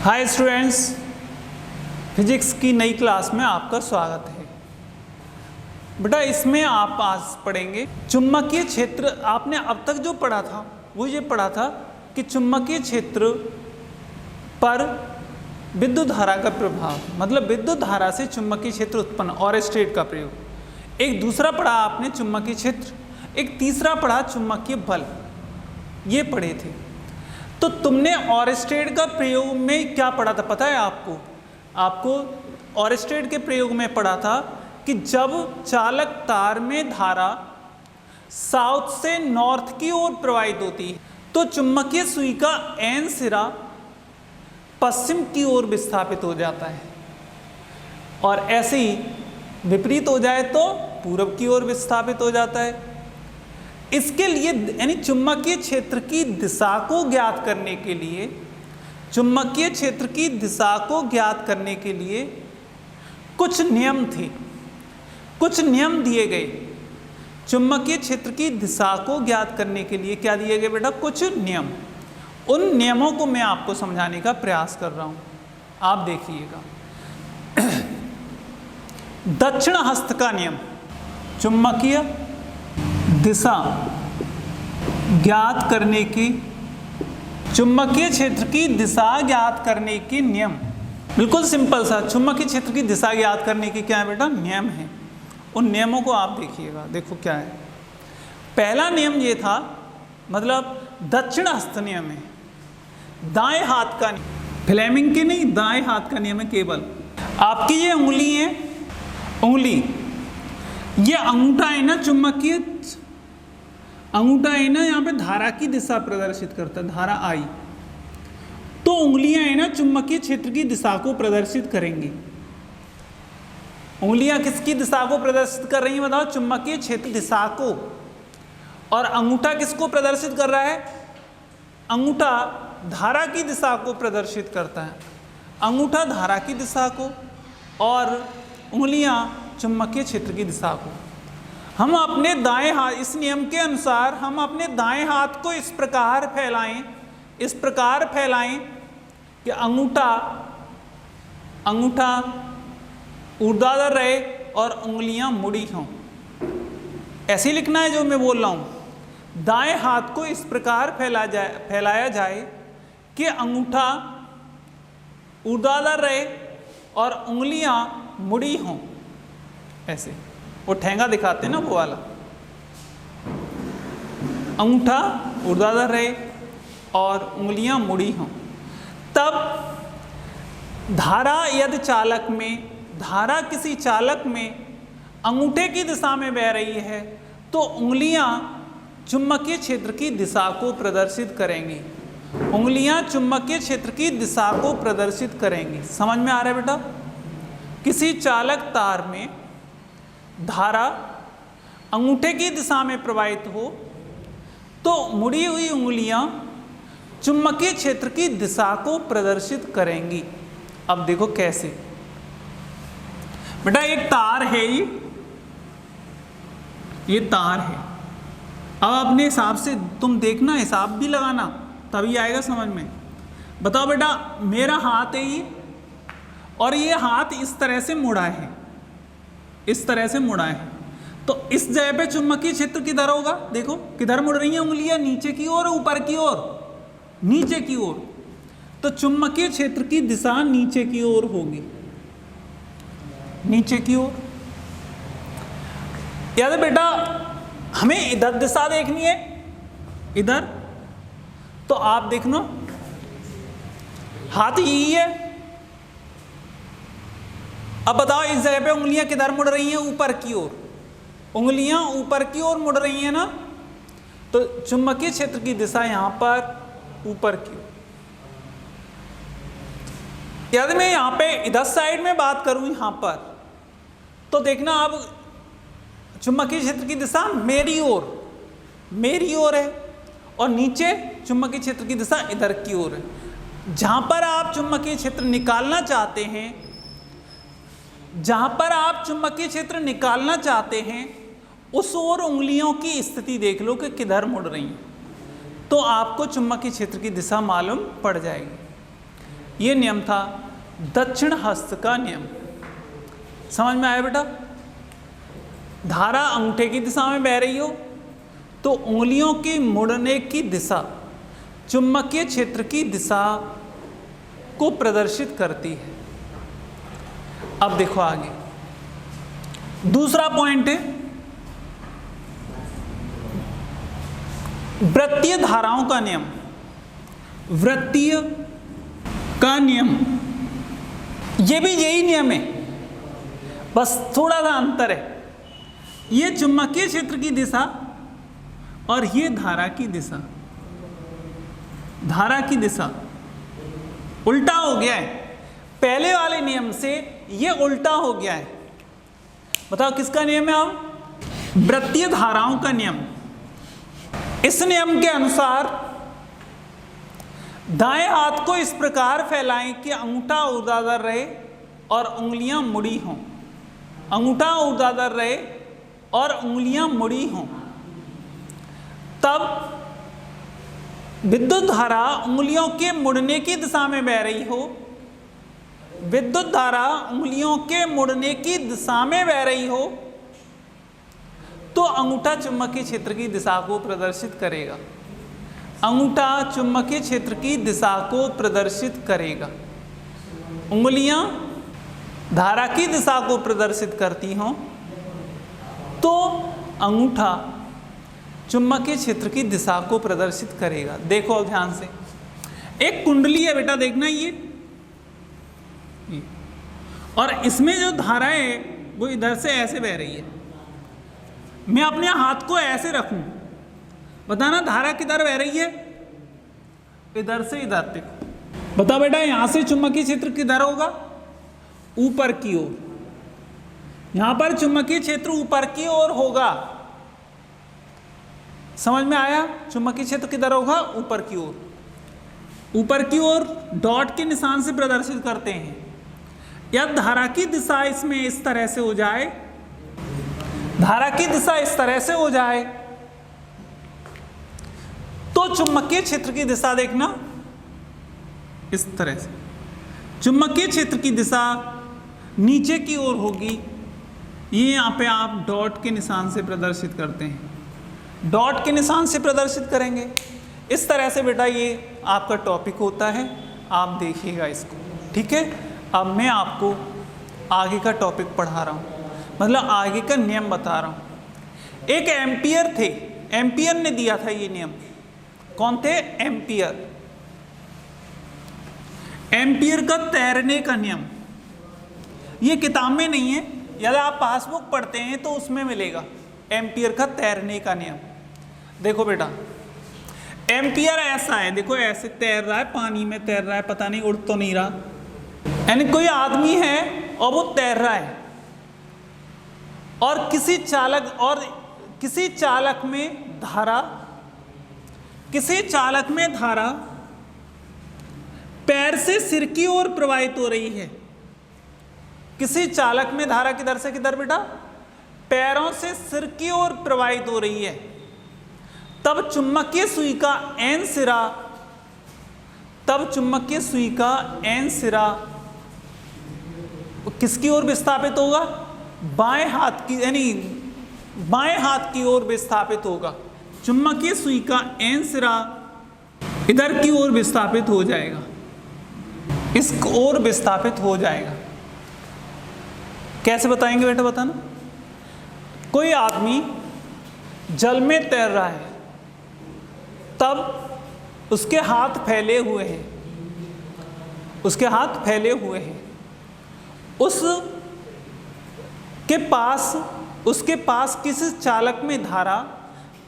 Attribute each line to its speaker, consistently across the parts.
Speaker 1: Hi students, physics की नई class में आपका स्वागत है। बेटा इसमें आप आज पढ़ेंगे चुंबकीय क्षेत्र। आपने अब तक जो पढ़ा था वो ये पढ़ा था कि चुंबकीय क्षेत्र पर विद्युत धारा का प्रभाव, मतलब विद्युत धारा से चुंबकीय क्षेत्र उत्पन्न और स्टेट का प्रयोग। एक दूसरा पढ़ा आपने चुंबकीय क्षेत्र, एक तीसरा पढ़ा चुंबकीय बल, ये पढ़े थे। तो तुमने ऑरेस्टेड का प्रयोग में क्या पढ़ा था पता है आपको ऑरेस्टेड के प्रयोग में पढ़ा था कि जब चालक तार में धारा साउथ से नॉर्थ की ओर प्रवाहित होती है तो चुंबकीय सुई का एन सिरा पश्चिम की ओर विस्थापित हो जाता है, और ऐसे ही विपरीत हो जाए तो पूर्व की ओर विस्थापित हो जाता है। इसके लिए यानी चुंबकीय क्षेत्र की दिशा को ज्ञात करने के लिए, चुंबकीय क्षेत्र की दिशा को ज्ञात करने के लिए कुछ नियम थे, कुछ नियम दिए गए। चुंबकीय क्षेत्र की दिशा को ज्ञात करने के लिए क्या दिए गए बेटा? कुछ नियम। उन नियमों को मैं आपको समझाने का प्रयास कर रहा हूं, आप देखिएगा। दक्षिण हस्त का नियम, चुंबकीय दिशा ज्ञात करने की, चुंबकीय क्षेत्र की दिशा ज्ञात करने के नियम। बिल्कुल सिंपल सा चुंबकीय क्षेत्र की दिशा ज्ञात करने की क्या है बेटा? नियम है। उन नियमों को आप देखिएगा। देखो क्या है। पहला नियम ये था, मतलब दक्षिण हस्त नियम है, दाएं हाथ का नियम। फ्लेमिंग के नहीं, दाएं हाथ का नियम है केवल। आपकी ये उंगली है, उंगली, ये अंगूठा है ना, चुंबकीय अंगूठा है ना, यहाँ पे धारा की दिशा प्रदर्शित करता है, धारा आई। तो उंगलियां है ना चुंबकीय क्षेत्र की दिशा को प्रदर्शित करेंगी। उंगलियां किसकी दिशा को प्रदर्शित कर रही हैं बताओ? चुंबकीय क्षेत्र दिशा को। और अंगूठा किसको प्रदर्शित कर रहा है? अंगूठा धारा की दिशा को प्रदर्शित करता है, अंगूठा धारा की दिशा को और उंगलियां चुंबकीय क्षेत्र की दिशा को। हम अपने दाएं हाथ, इस नियम के अनुसार हम अपने दाएं हाथ को इस प्रकार फैलाएं, इस प्रकार फैलाएं कि अंगूठा ऊर्ध्वाधर रहे और उंगलियां मुड़ी हों। ऐसे लिखना है जो मैं बोल रहा हूं। दाएं हाथ को इस प्रकार फैलाया जाए कि अंगूठा ऊर्ध्वाधर रहे और उंगलियां मुड़ी हों। ऐसे वो ठेंगा दिखाते हैं ना, वो वाला। अंगूठा ऊर्ध्वाधर रहे और उंगलियां मुड़ी हों। तब धारा यदि चालक में, धारा किसी चालक में अंगूठे की दिशा में बह रही है तो उंगलियां चुंबकीय क्षेत्र की दिशा को प्रदर्शित करेंगी। उंगलियां चुंबकीय क्षेत्र की दिशा को प्रदर्शित करेंगी। समझ में आ रहा है बेटा? किसी चालक तार में धारा अंगूठे की दिशा में प्रवाहित हो तो मुड़ी हुई उंगलियां चुंबकीय क्षेत्र की दिशा को प्रदर्शित करेंगी। अब देखो कैसे। बेटा एक तार है, ये तार है। अब अपने हिसाब से तुम देखना, हिसाब भी लगाना, तभी आएगा समझ में। बताओ बेटा, मेरा हाथ है ये, और ये हाथ इस तरह से मुड़ा है, इस तरह से मुड़ा है। तो इस जगह पे चुंबकीय क्षेत्र किधर होगा? देखो किधर मुड़ रही है उंगलियां, नीचे की ओर, ऊपर की ओर, नीचे की ओर। तो चुंबकीय क्षेत्र की दिशा नीचे की ओर होगी, नीचे की ओर। याद है बेटा, हमें इधर दिशा देखनी है, इधर। तो आप देखना, हाथ यही है। अब बताओ इस जगह पे उंगलियां किधर मुड़ रही हैं? ऊपर की ओर। उंगलियां ऊपर की ओर मुड़ रही हैं ना, तो चुंबकीय क्षेत्र की दिशा यहां पर ऊपर की ओर। यदि मैं यहां पे इधर साइड में बात करूं, यहां पर, तो देखना अब चुंबकीय क्षेत्र की दिशा मेरी ओर है, और नीचे चुंबकीय क्षेत्र की दिशा इधर की ओर है। जहां पर आप चुंबकीय क्षेत्र निकालना चाहते हैं, जहां पर आप चुंबकीय क्षेत्र निकालना चाहते हैं, उस ओर उंगलियों की स्थिति देख लो कि किधर मुड़ रही हैं, तो आपको चुंबकीय क्षेत्र की दिशा मालूम पड़ जाएगी। ये नियम था दक्षिण हस्त का नियम। समझ में आया बेटा? धारा अंगूठे की दिशा में बह रही हो तो उंगलियों की मुड़ने की दिशा चुंबकीय क्षेत्र की दिशा को प्रदर्शित करती है। अब देखो आगे, दूसरा पॉइंट है वृत्तीय धाराओं का नियम। वृत्तीय का नियम, ये भी यही नियम है, बस थोड़ा सा अंतर है। ये चुंबकीय क्षेत्र की दिशा और ये धारा की दिशा, धारा की दिशा उल्टा हो गया है। पहले वाले नियम से ये उल्टा हो गया है। बताओ किसका नियम है? अब वृत्तीय धाराओं का नियम। इस नियम के अनुसार दाएं हाथ को इस प्रकार फैलाएं कि अंगूठा ऊर्ध्वाधर रहे और उंगलियां मुड़ी हों। अंगूठा ऊर्ध्वाधर रहे और उंगलियां मुड़ी हों, तब विद्युत धारा उंगलियों के मुड़ने की दिशा में बह रही हो। विद्युत धारा उंगलियों के मुड़ने की दिशा में बह रही हो तो अंगूठा चुंबकीय क्षेत्र की दिशा को प्रदर्शित करेगा। अंगूठा चुंबकीय क्षेत्र की दिशा को प्रदर्शित करेगा। उंगलियां धारा की दिशा को प्रदर्शित करती हों तो अंगूठा चुंबकीय क्षेत्र की दिशा को प्रदर्शित करेगा। देखो अब ध्यान से, एक कुंडली है बेटा, देखना ये, और इसमें जो धारा है वो इधर से ऐसे बह रही है। मैं अपने हाथ को ऐसे रखूं, बताना धारा किधर बह रही है? इधर से इधर तक। बताओ बेटा यहां से चुंबकीय क्षेत्र किधर होगा? ऊपर की ओर। यहां पर चुंबकीय क्षेत्र ऊपर की ओर होगा। समझ में आया? चुंबकीय क्षेत्र किधर होगा? ऊपर की ओर। ऊपर की ओर डॉट के निशान से प्रदर्शित करते हैं। या धारा की दिशा इसमें इस तरह से हो जाए, धारा की दिशा इस तरह से हो जाए तो चुंबकीय क्षेत्र की दिशा देखना इस तरह से। चुंबकीय क्षेत्र की दिशा नीचे की ओर होगी। ये यहाँ पे आप डॉट के निशान से प्रदर्शित करते हैं, डॉट के निशान से प्रदर्शित करेंगे। इस तरह से बेटा ये आपका टॉपिक होता है, आप देखिएगा इसको, ठीक है। अब मैं आपको आगे का टॉपिक पढ़ा रहा हूँ, मतलब आगे का नियम बता रहा हूँ। एक एम्पियर थे, एम्पियर ने दिया था ये नियम। कौन थे? एम्पियर। एम्पियर का तैरने का नियम, ये किताब में नहीं है, यदि आप पासबुक पढ़ते हैं तो उसमें मिलेगा। एम्पियर का तैरने का नियम देखो बेटा, एम्पियर ऐसा है, देखो ऐसे तैर रहा है, पानी में तैर रहा है, पता नहीं उड़ तो नहीं रहा, यानी कोई आदमी है और वो तैर रहा है और किसी चालक में धारा पैर से सिर की ओर प्रवाहित हो रही है। किसी चालक में धारा किधर से किधर बेटा? पैरों से सिर की ओर प्रवाहित हो रही है। तब चुंबकीय सुई का एन सिरा किसकी ओर विस्थापित होगा? बाएं हाथ की, यानी बाएं हाथ की ओर विस्थापित होगा। चुंबकीय सुई का एन सिरा इधर की ओर विस्थापित हो जाएगा, इस ओर विस्थापित हो जाएगा। कैसे बताएंगे बेटा? बताना। कोई आदमी जल में तैर रहा है, तब उसके हाथ फैले हुए हैं, उसके पास किसी चालक में धारा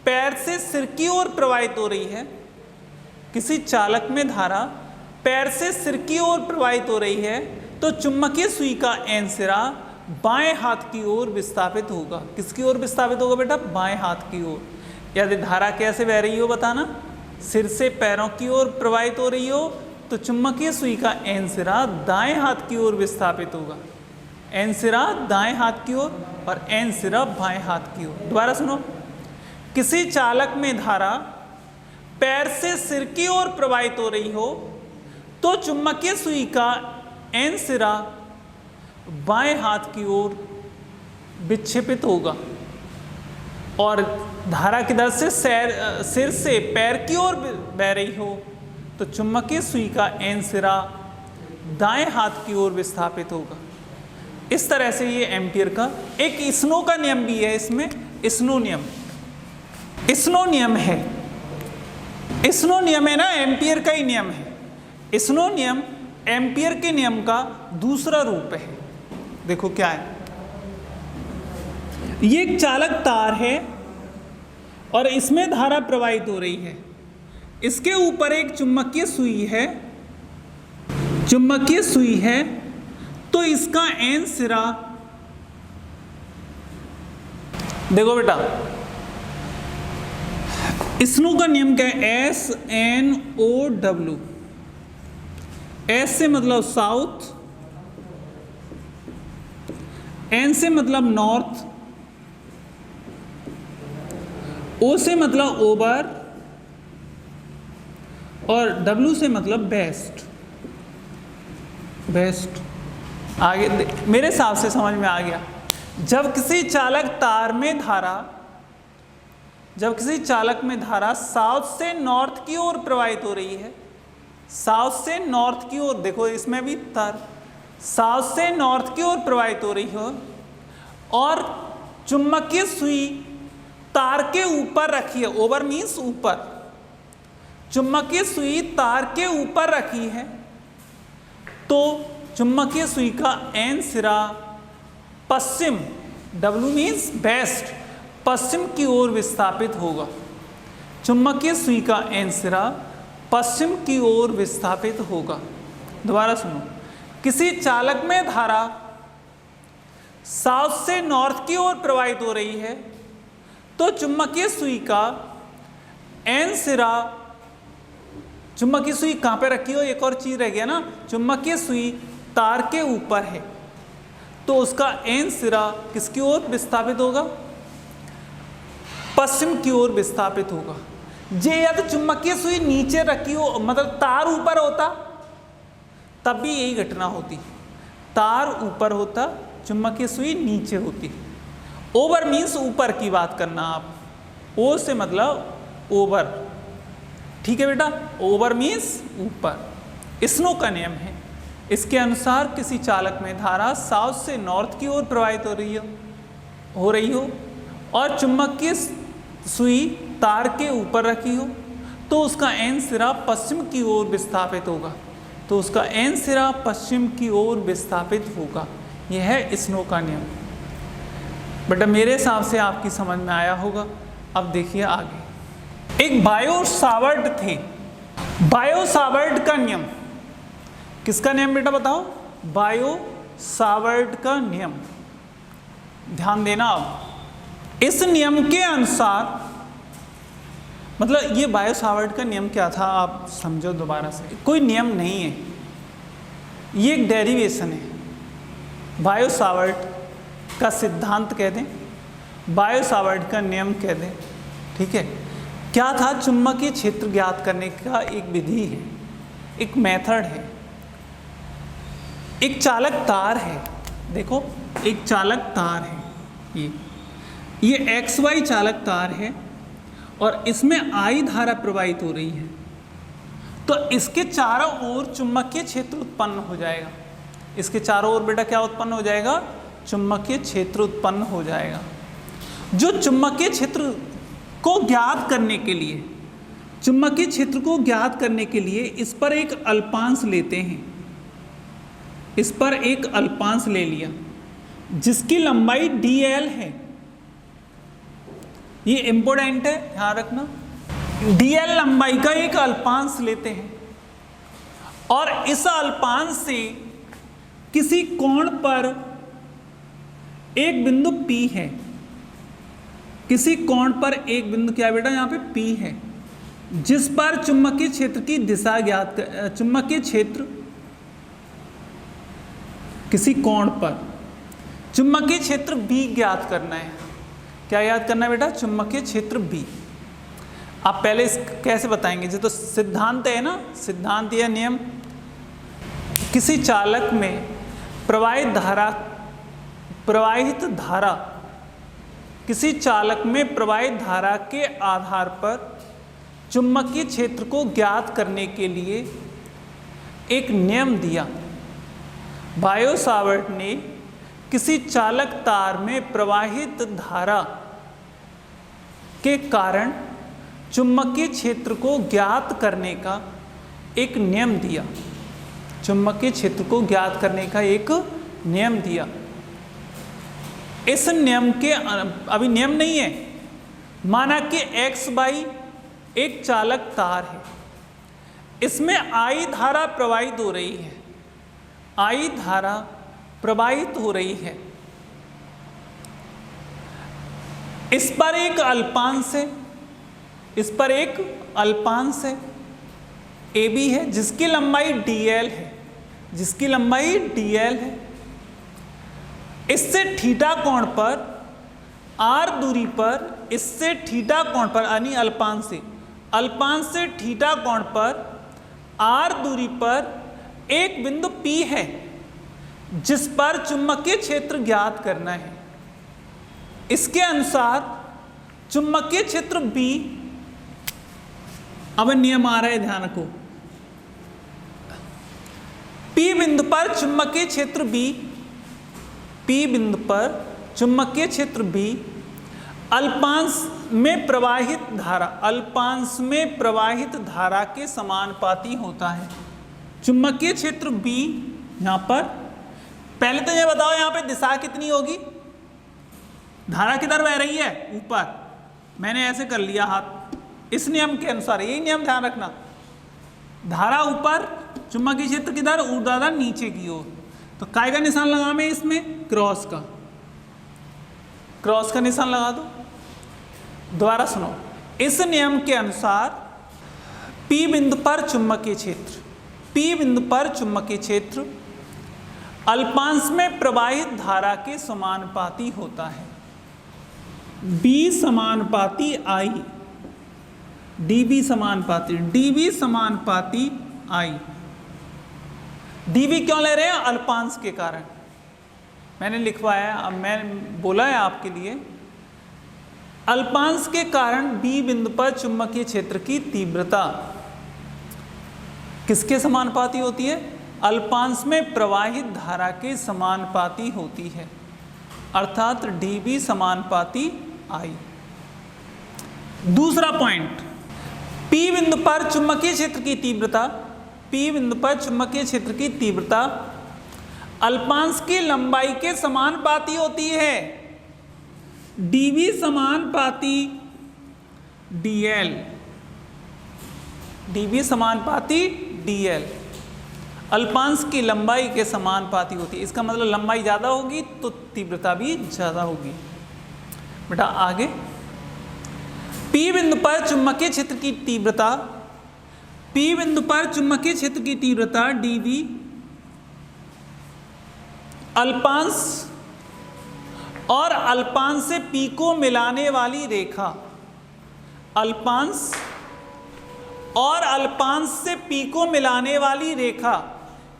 Speaker 1: पैर से सिर की ओर प्रवाहित हो रही है। किसी चालक में धारा पैर से सिर की ओर प्रवाहित हो रही है तो चुंबकीय सुई का एन सिरा बाएं हाथ की ओर विस्थापित होगा। किसकी ओर विस्थापित होगा बेटा? बाएं हाथ की ओर। यदि धारा कैसे बह रही हो बताना? सिर से पैरों की ओर प्रवाहित हो रही हो तो चुंबकीय सुई का एन सिरा दाएं हाथ की ओर विस्थापित होगा। एन सिरा दाएं हाथ की ओर और एन सिरा बाएं हाथ की ओर। दोबारा सुनो, किसी चालक में धारा पैर से सिर की ओर प्रवाहित हो रही हो तो चुंबकीय सुई का n सिरा बाएं हाथ की ओर विक्षेपित होगा और धारा किधर से सिर से पैर की ओर बह रही हो तो चुंबकीय सुई का n सिरा दाएं हाथ की ओर विस्थापित होगा। इस तरह से ये एम्पियर का एक स्नो का नियम भी है। इसमें स्नो नियम है, स्नो नियम है ना, एम्पियर का ही नियम है। स्नो नियम एम्पियर के नियम का दूसरा रूप है। देखो क्या है, ये एक चालक तार है और इसमें धारा प्रवाहित हो रही है। इसके ऊपर एक चुंबकीय सुई है, तो इसका n सिरा, देखो बेटा स्नो का नियम क्या है, SNOW। S से मतलब साउथ, N से मतलब नॉर्थ, O से मतलब ओवर और W से मतलब बेस्ट। आगे मेरे हिसाब से समझ में आ गया। जब किसी चालक में धारा साउथ से नॉर्थ की ओर प्रवाहित हो रही है, साउथ से नॉर्थ की ओर, देखो इसमें भी तार साउथ से नॉर्थ की ओर प्रवाहित हो रही हो और चुंबकीय सुई तार के ऊपर रखी है, ओवर मीन्स ऊपर, चुंबकीय सुई तार के ऊपर रखी है, तो चुंबकीय सुई का n सिरा पश्चिम, W मीन्स वेस्ट, पश्चिम की ओर विस्थापित होगा। चुंबकीय सुई का n सिरा पश्चिम की ओर विस्थापित होगा। दोबारा सुनो, किसी चालक में धारा साउथ से नॉर्थ की ओर प्रवाहित हो रही है, तो चुंबकीय सुई का n सिरा, चुंबकीय सुई कहाँ पे रखी हो, एक और चीज रह गया ना, चुंबकीय सुई तार के ऊपर है, तो उसका n सिरा किसकी ओर विस्थापित होगा, पश्चिम की ओर विस्थापित होगा। जे यदि चुंबकीय सुई नीचे रखी हो, मतलब तार ऊपर होता, तब भी यही घटना होती, तार ऊपर होता, चुंबकीय सुई नीचे होती। ओवर मीन्स ऊपर की बात करना आप, ओ से मतलब ओवर, ठीक है बेटा, ओवर मीन्स ऊपर। स्नो का नियम है, इसके अनुसार किसी चालक में धारा साउथ से नॉर्थ की ओर प्रवाहित हो रही हो और चुंबकीय सुई तार के ऊपर रखी हो, तो उसका n सिरा पश्चिम की ओर विस्थापित होगा, तो उसका n सिरा पश्चिम की ओर विस्थापित होगा। यह है स्नो का नियम। बेटा मेरे हिसाब से आपकी समझ में आया होगा। अब देखिए आगे, एक बायो सावर्ट थे। बायो सावर्ट का नियम, किसका नियम बेटा बताओ, बायो सावर्ट का नियम। ध्यान देना, अब इस नियम के अनुसार, मतलब ये बायो सावर्ट का नियम क्या था आप समझो दोबारा से, कोई नियम नहीं है, ये एक डेरिवेशन है। बायो सावर्ट का सिद्धांत कह दें, बायो सावर्ट का नियम कह दें, ठीक है। क्या था, चुंबकीय क्षेत्र ज्ञात करने का एक विधि है, एक मेथड है। एक चालक तार है, देखो एक चालक तार है, ये XY चालक तार है और इसमें I धारा प्रवाहित हो रही है, तो इसके चारों ओर चुंबकीय क्षेत्र उत्पन्न हो जाएगा। इसके चारों ओर बेटा क्या उत्पन्न हो जाएगा, चुंबकीय क्षेत्र उत्पन्न हो जाएगा। जो चुंबकीय क्षेत्र को ज्ञात करने के लिए, चुंबकीय क्षेत्र को ज्ञात करने के लिए इस पर एक अल्पांश लेते हैं, इस पर एक अल्पांश ले लिया जिसकी लंबाई dl है। ये इंपॉर्टेंट है, ध्यान रखना, dl लंबाई का एक अल्पांश लेते हैं और इस अल्पांश से किसी कोण पर एक बिंदु P है, किसी कोण पर एक बिंदु क्या बेटा यहाँ पे P है, जिस पर चुंबकीय क्षेत्र की दिशा ज्ञात, चुंबकीय क्षेत्र किसी कोण पर चुंबकीय क्षेत्र B ज्ञात करना है। क्या याद करना है बेटा, चुंबकीय क्षेत्र B। आप पहले इस कैसे बताएंगे, जो तो सिद्धांत है ना, सिद्धांत या नियम, किसी चालक में प्रवाहित धारा किसी चालक में प्रवाहित धारा के आधार पर चुंबकीय क्षेत्र को ज्ञात करने के लिए एक नियम दिया। बायो-सावर्ट ने किसी चालक तार में प्रवाहित धारा के कारण चुंबकीय क्षेत्र को ज्ञात करने का एक नियम दिया। चुंबकीय क्षेत्र को ज्ञात करने का एक नियम दिया। इस नियम के अभी नियम नहीं है, माना कि x बाई एक चालक तार है, इसमें I धारा प्रवाहित हो रही है, I धारा प्रवाहित हो रही है। इस पर एक अल्पांश है, इस पर एक अल्पांश है AB है, जिसकी लंबाई dl है, जिसकी लंबाई dl है। इससे थीटा कोण पर r दूरी पर, इससे थीटा कोण पर यानी अल्पांश से थीटा कोण पर r दूरी पर एक बिंदु P है, जिस पर चुंबकीय क्षेत्र ज्ञात करना है। इसके अनुसार चुंबकीय क्षेत्र B, अब नियम आ रहा है, ध्यान रखो। P बिंदु पर चुंबकीय क्षेत्र B, P बिंदु पर चुंबकीय क्षेत्र B अल्पांश में प्रवाहित धारा, अल्पांश में प्रवाहित धारा के समानुपाती होता है। चुंबकीय क्षेत्र B यहाँ पर, पहले तो ये बताओ यहाँ पे दिशा कितनी होगी, धारा किधर बह रही है, ऊपर। मैंने ऐसे कर लिया हाथ, इस नियम के अनुसार, यही नियम ध्यान रखना, धारा ऊपर, चुंबकीय क्षेत्र किधर, ऊर्ध्वाधर नीचे की ओर। तो काय का निशान लगा मैं इसमें, क्रॉस का, क्रॉस का निशान लगा दो। दोबारा सुनो, इस नियम के अनुसार P बिंदु पर चुंबकीय क्षेत्र, P बिंदु पर चुंबकीय क्षेत्र अल्पांश में प्रवाहित धारा के समानुपाती होता है। B समानुपाती I, dB समानुपाती, dB समानुपाती I। dB क्यों ले रहे हैं, अल्पांश के कारण। मैंने लिखवाया, अब मैं बोला है आपके लिए, अल्पांश के कारण B बिंदु पर चुंबकीय क्षेत्र की तीव्रता किसके समानुपाती होती है, अल्पांश में प्रवाहित धारा के समानुपाती होती है, अर्थात dB समानुपाती I। दूसरा पॉइंट, P बिंदु पर चुंबकीय क्षेत्र की तीव्रता, P बिंदु पर चुंबकीय क्षेत्र की तीव्रता अल्पांश की लंबाई के समानुपाती होती है, dB समानुपाती dl, dB समानुपाती dl अल्पांश की लंबाई के समानुपाती होती है। इसका मतलब लंबाई ज़्यादा होगी तो तीव्रता भी ज़्यादा होगी। बेटा आगे, P बिंदु पर चुंबकीय क्षेत्र की तीव्रता, P बिंदु पर चुंबकीय क्षेत्र की तीव्रता dV अल्पांश और अल्पांश से P को मिलाने वाली रेखा, अल्पांश और अल्पांश से P को मिलाने वाली रेखा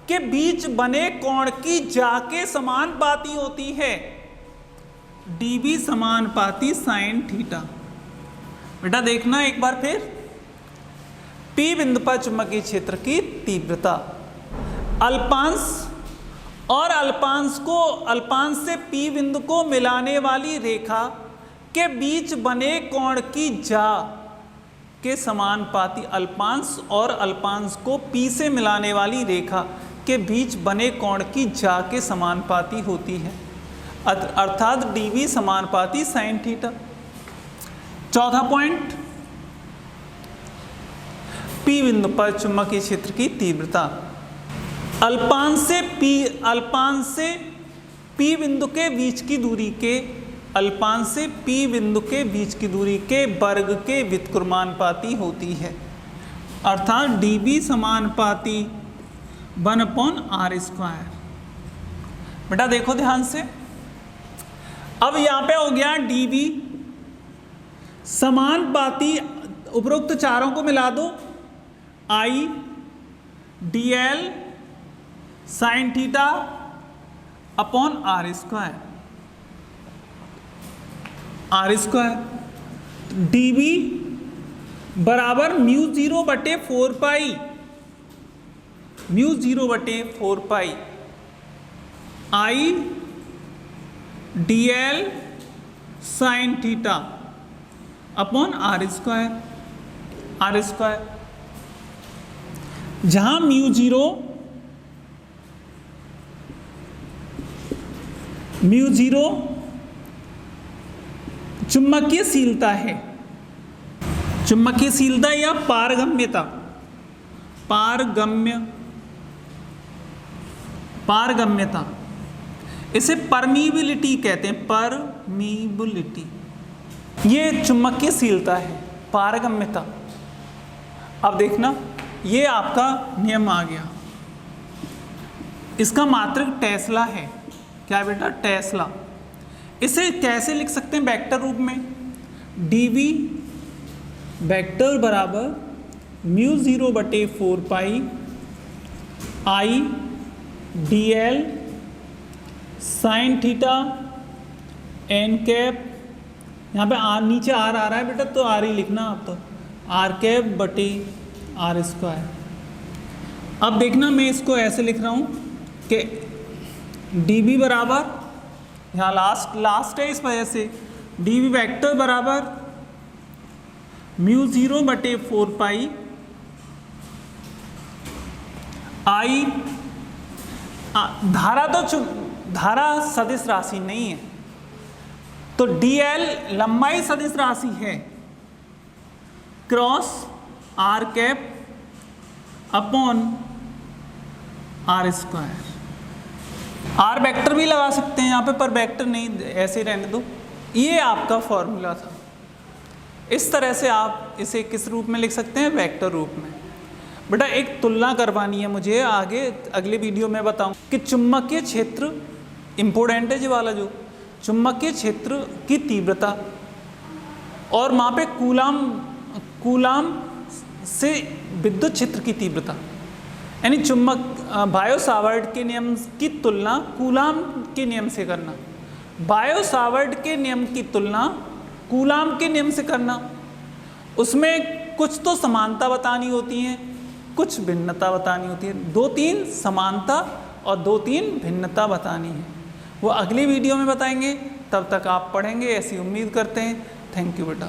Speaker 1: के बीच बने कोण की ज्या के समानुपाती होती है, dB समानुपाती sin थीटा। बेटा देखना एक बार फिर, P बिंदु पर चुंबकीय क्षेत्र की तीव्रता अल्पांश और अल्पांश से P बिंदु को मिलाने वाली रेखा के बीच बने कोण की ज्या के समानुपाती, अल्पांश और अल्पांश को P से मिलाने वाली रेखा के बीच बने कोण की ज्या के समानुपाती होती है, अर्थात dB समानुपाती sin थीटा। चौथा पॉइंट, P बिंदु पर चुंबकीय क्षेत्र की तीव्रता अल्पांश से P बिंदु के बीच की दूरी के, अल्पांश से P बिंदु के बीच की दूरी के वर्ग के व्युत्क्रमानुपाती होती है, अर्थात dB समानुपाती 1/r²। बेटा देखो ध्यान से, अब यहाँ पे हो गया dB समानुपाती, उपरोक्त चारों को मिला दो, I dl sine theta upon R square, R square D B बराबर म्यू 0 बटे 4 पाई, म्यू 0 बटे 4 pi I D L sine theta upon R square, R square जहां म्यू 0 चुंबकीयशीलता है, चुंबकीयशीलता या पारगम्यता, पारगम्यता इसे परमीबिलिटी कहते हैं, परमीबिलिटी ये चुंबकीयशीलता है, पारगम्यता। अब देखना ये आपका नियम आ गया, इसका मात्रक टेस्ला है, क्या बेटा टेस्ला। इसे कैसे लिख सकते हैं वेक्टर रूप में, dv वेक्टर बराबर म्यू 0 बटे 4 pi I D L sine theta N cap, यहाँ पे आर नीचे आर आ रहा है बेटा तो आर ही लिखना आप, तो आर कैप बटे आर स्क्वायर। अब देखना मैं इसको ऐसे लिख रहा हूँ कि dv बराबर, यहाँ लास्ट है इस वजह से, dv वेक्टर बराबर म्यू 0 बटे 4 पाई आई, धारा सदिश राशि नहीं है तो dl लंबाई सदिश राशि है, cross R cap upon R square. R vector भी लगा सकते हैं यहाँ पे, पर वेक्टर नहीं, ऐसे रहने दो। ये आपका फॉर्मूला था। इस तरह से आप इसे किस रूप में लिख सकते हैं, वेक्टर रूप में। बेटा एक तुलना करवानी है मुझे, आगे अगले वीडियो में बताऊं कि चुंबकीय क्षेत्र इम्पोर्टेंट है जी वाला, जो चुंबकीय क्षेत्र की तीव्रता और वहाँ पे कूलाम से विद्युत क्षेत्र की तीव्रता, यानी बायो सावर्ट के नियम की तुलना कूलाम के नियम से करना, बायो सावर्ट के नियम की तुलना कूलाम के नियम से करना। उसमें कुछ तो समानता बतानी होती है, कुछ भिन्नता बतानी होती है, 2-3 समानता और 2-3 भिन्नता बतानी है, वो अगली वीडियो में बताएंगे। तब तक आप पढ़ेंगे ऐसी उम्मीद करते हैं। थैंक यू बेटा।